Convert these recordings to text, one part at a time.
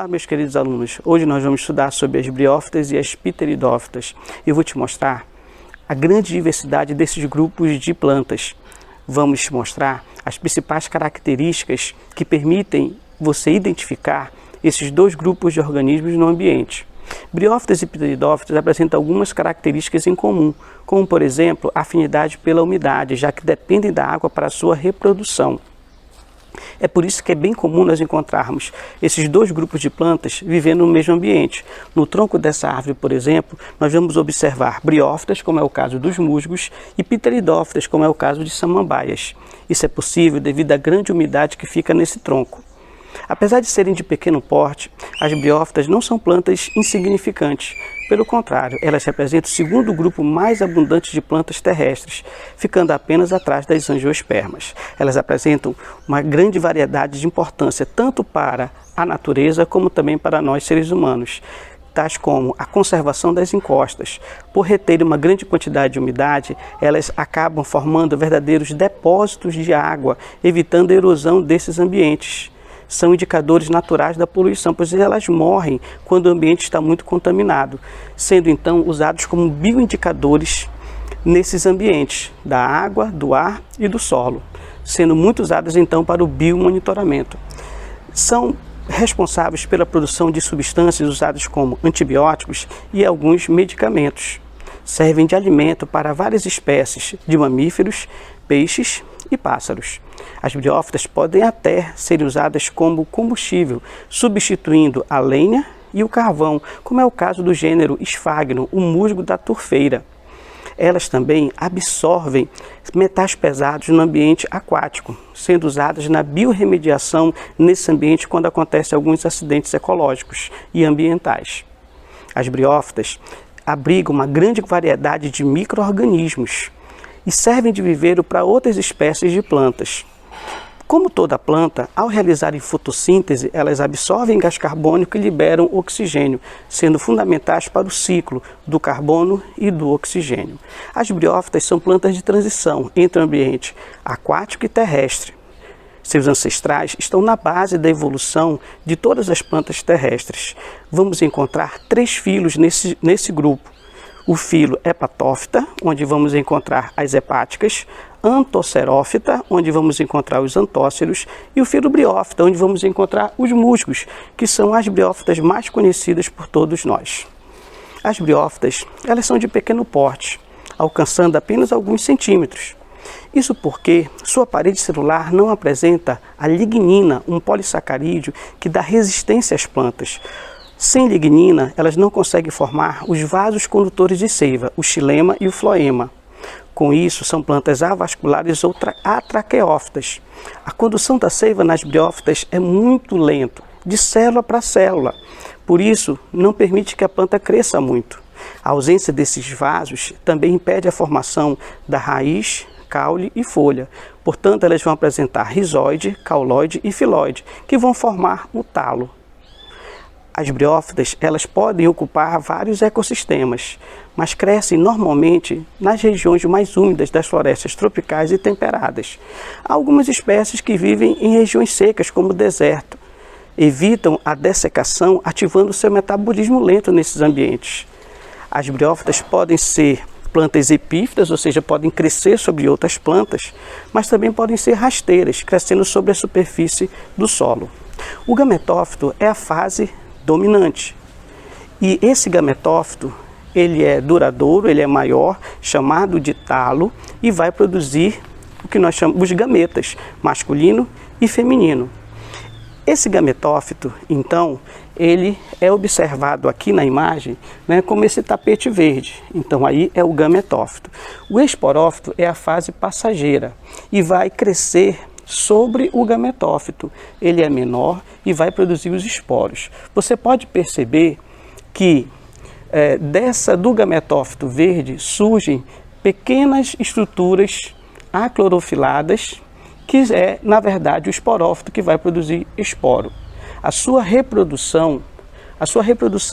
Olá, meus queridos alunos. Hoje nós vamos estudar sobre as briófitas e as pteridófitas. Eu vou te mostrar a grande diversidade desses grupos de plantas. Vamos te mostrar as principais características que permitem você identificar esses dois grupos de organismos no ambiente. Briófitas e pteridófitas apresentam algumas características em comum, como, por exemplo, a afinidade pela umidade, já que dependem da água para a sua reprodução. É por isso que é bem comum nós encontrarmos esses dois grupos de plantas vivendo no mesmo ambiente. No tronco dessa árvore, por exemplo, nós vamos observar briófitas, como é o caso dos musgos, e pteridófitas, como é o caso de samambaias. Isso é possível devido à grande umidade que fica nesse tronco. Apesar de serem de pequeno porte, as briófitas não são plantas insignificantes. Pelo contrário, elas representam o segundo grupo mais abundante de plantas terrestres, ficando apenas atrás das angiospermas. Elas apresentam uma grande variedade de importância, tanto para a natureza como também para nós seres humanos, tais como a conservação das encostas. Por reter uma grande quantidade de umidade, elas acabam formando verdadeiros depósitos de água, evitando a erosão desses ambientes. São indicadores naturais da poluição, pois elas morrem quando o ambiente está muito contaminado, sendo então usados como bioindicadores nesses ambientes da água, do ar e do solo, sendo muito usadas então para o biomonitoramento. São responsáveis pela produção de substâncias usadas como antibióticos e alguns medicamentos. Servem de alimento para várias espécies de mamíferos, peixes e pássaros. As briófitas podem até ser usadas como combustível, substituindo a lenha e o carvão, como é o caso do gênero Sphagnum, o musgo da turfeira. Elas também absorvem metais pesados no ambiente aquático, sendo usadas na biorremediação nesse ambiente quando acontecem alguns acidentes ecológicos e ambientais. As briófitas abrigam uma grande variedade de micro-organismos e servem de viveiro para outras espécies de plantas. Como toda planta, ao realizarem fotossíntese, elas absorvem gás carbônico e liberam oxigênio, sendo fundamentais para o ciclo do carbono e do oxigênio. As briófitas são plantas de transição entre o ambiente aquático e terrestre. Seus ancestrais estão na base da evolução de todas as plantas terrestres. Vamos encontrar 3 filos nesse grupo. O filo Hepatófita, onde vamos encontrar as hepáticas, Anthocerófita, onde vamos encontrar os antóceros, e o filo Briófita, onde vamos encontrar os musgos, que são as briófitas mais conhecidas por todos nós. As briófitas, elas são de pequeno porte, alcançando apenas alguns centímetros. Isso porque sua parede celular não apresenta a lignina, um polissacarídeo que dá resistência às plantas. Sem lignina, elas não conseguem formar os vasos condutores de seiva, o xilema e o floema. Com isso, são plantas avasculares ou atraqueófitas. A condução da seiva nas briófitas é muito lenta, de célula para célula. Por isso, não permite que a planta cresça muito. A ausência desses vasos também impede a formação da raiz, caule e folha. Portanto, elas vão apresentar rizóide, cauloide e filóide, que vão formar o talo. As briófitas, elas podem ocupar vários ecossistemas, mas crescem normalmente nas regiões mais úmidas das florestas tropicais e temperadas. Há algumas espécies que vivem em regiões secas, como o deserto. Evitam a dessecação, ativando seu metabolismo lento nesses ambientes. As briófitas podem ser plantas epífitas, ou seja, podem crescer sobre outras plantas, mas também podem ser rasteiras, crescendo sobre a superfície do solo. O gametófito é a fase dominante. E esse gametófito, ele é duradouro, ele é maior, chamado de talo, e vai produzir o que nós chamamos de gametas, masculino e feminino. Esse gametófito, então, ele é observado aqui na imagem, né, como esse tapete verde. Então, aí é o gametófito. O esporófito é a fase passageira e vai crescer sobre o gametófito. Ele é menor e vai produzir os esporos. Você pode perceber que do gametófito verde surgem pequenas estruturas aclorofiladas, que é, na verdade, o esporófito que vai produzir esporo. A sua reprodução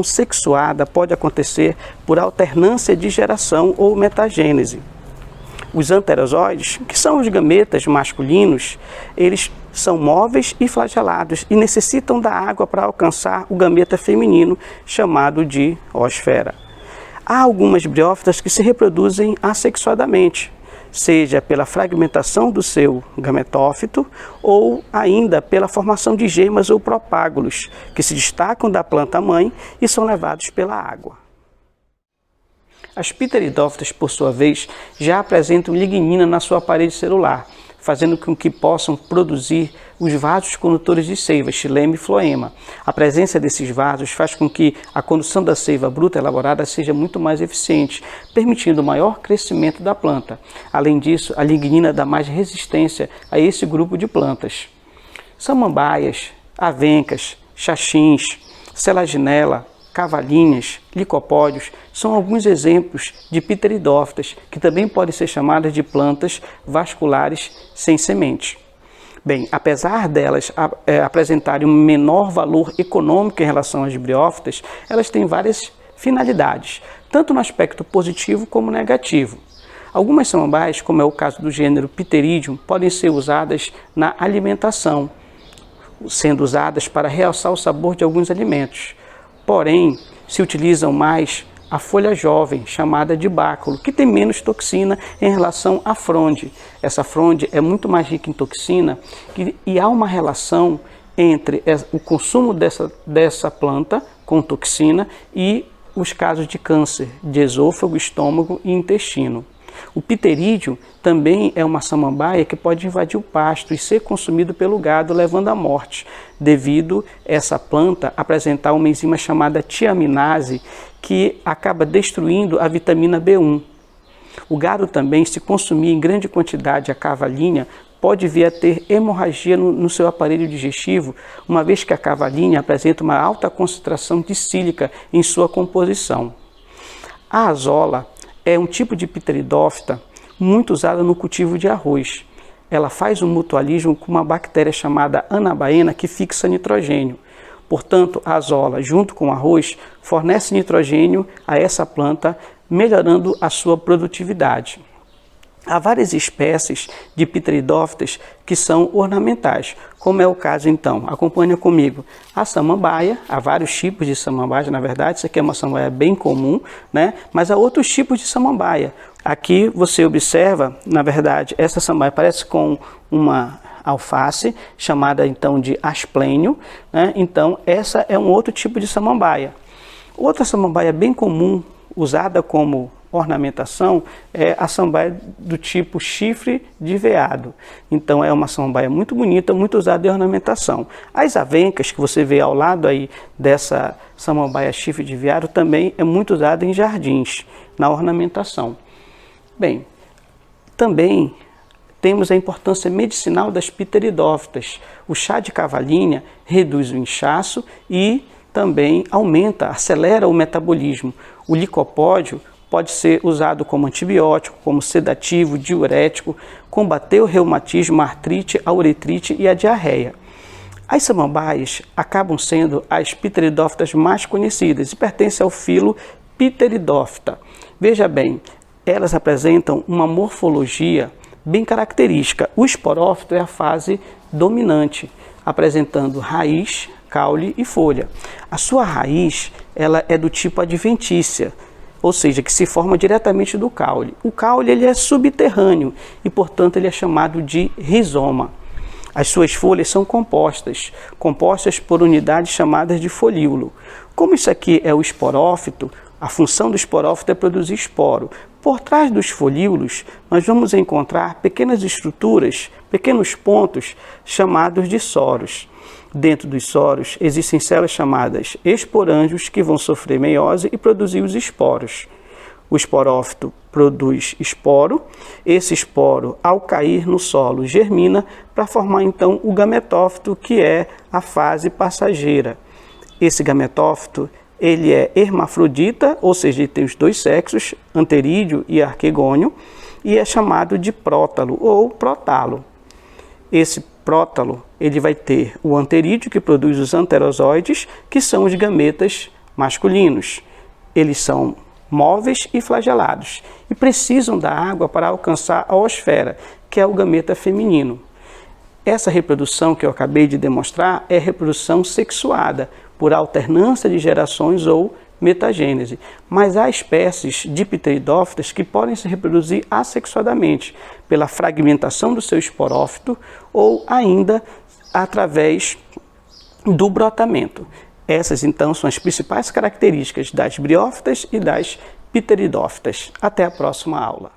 sexuada pode acontecer por alternância de geração ou metagênese. Os anterozoides, que são os gametas masculinos, eles são móveis e flagelados e necessitam da água para alcançar o gameta feminino, chamado de oosfera. Há algumas briófitas que se reproduzem assexuadamente, seja pela fragmentação do seu gametófito ou ainda pela formação de gemas ou propágulos, que se destacam da planta-mãe e são levados pela água. As pteridófitas, por sua vez, já apresentam lignina na sua parede celular, fazendo com que possam produzir os vasos condutores de seiva, xilema e floema. A presença desses vasos faz com que a condução da seiva bruta elaborada seja muito mais eficiente, permitindo o maior crescimento da planta. Além disso, a lignina dá mais resistência a esse grupo de plantas. Samambaias, avencas, xaxins, selaginela, cavalinhas, licopódios são alguns exemplos de pteridófitas que também podem ser chamadas de plantas vasculares sem semente. Bem, apesar delas apresentarem um menor valor econômico em relação às briófitas, elas têm várias finalidades, tanto no aspecto positivo como negativo. Algumas samambaias, como é o caso do gênero Pteridium, podem ser usadas na alimentação, sendo usadas para realçar o sabor de alguns alimentos. Porém, se utilizam mais a folha jovem, chamada de báculo, que tem menos toxina em relação à fronde. Essa fronde é muito mais rica em toxina e há uma relação entre o consumo dessa planta com toxina e os casos de câncer de esôfago, estômago e intestino. O pterídeo também é uma samambaia que pode invadir o pasto e ser consumido pelo gado, levando à morte, devido essa planta apresentar uma enzima chamada tiaminase, que acaba destruindo a vitamina B1. O gado também, se consumir em grande quantidade a cavalinha, pode vir a ter hemorragia no seu aparelho digestivo, uma vez que a cavalinha apresenta uma alta concentração de sílica em sua composição. A azola é um tipo de pteridófita muito usada no cultivo de arroz. Ela faz um mutualismo com uma bactéria chamada anabaena que fixa nitrogênio. Portanto, a azola, junto com o arroz, fornece nitrogênio a essa planta, melhorando a sua produtividade. Há várias espécies de pteridófitas que são ornamentais, como é o caso então, acompanha comigo, a samambaia. Há vários tipos de samambaia, na verdade, isso aqui é uma samambaia bem comum, né? Mas há outros tipos de samambaia. Aqui você observa, na verdade, essa samambaia parece com uma alface, chamada então de asplênio, né? Então essa é um outro tipo de samambaia. Outra samambaia bem comum, usada como ornamentação, é a samambaia do tipo chifre de veado. Então é uma samambaia muito bonita, muito usada em ornamentação. As avencas que você vê ao lado aí dessa samambaia chifre de veado também é muito usada em jardins, na ornamentação. Bem, também temos a importância medicinal das pteridófitas. O chá de cavalinha reduz o inchaço e também acelera o metabolismo. O licopódio pode ser usado como antibiótico, como sedativo, diurético, combater o reumatismo, a artrite, a uretrite e a diarreia. As samambaias acabam sendo as pteridófitas mais conhecidas e pertencem ao filo Pteridófita. Veja bem, elas apresentam uma morfologia bem característica. O esporófito é a fase dominante, apresentando raiz, caule e folha. A sua raiz ela é do tipo adventícia, ou seja, que se forma diretamente do caule. O caule ele é subterrâneo e, portanto, ele é chamado de rizoma. As suas folhas são compostas por unidades chamadas de folíolo. Como isso aqui é o esporófito, a função do esporófito é produzir esporo. Por trás dos folíolos, nós vamos encontrar pequenas estruturas, pequenos pontos chamados de soros. Dentro dos soros existem células chamadas esporângios que vão sofrer meiose e produzir os esporos. O esporófito produz esporo, esse esporo ao cair no solo germina para formar então o gametófito, que é a fase passageira. Esse gametófito ele é hermafrodita, ou seja, ele tem os dois sexos, anterídeo e arquegônio, e é chamado de prótalo ou protalo. Esse prótalo ele vai ter o anterídeo, que produz os anterozoides, que são os gametas masculinos. Eles são móveis e flagelados, e precisam da água para alcançar a oosfera, que é o gameta feminino. Essa reprodução que eu acabei de demonstrar é reprodução sexuada, por alternância de gerações ou metagênese. Mas há espécies de pteridófitas que podem se reproduzir assexuadamente, pela fragmentação do seu esporófito ou ainda através do brotamento. Essas, então, são as principais características das briófitas e das pteridófitas. Até a próxima aula.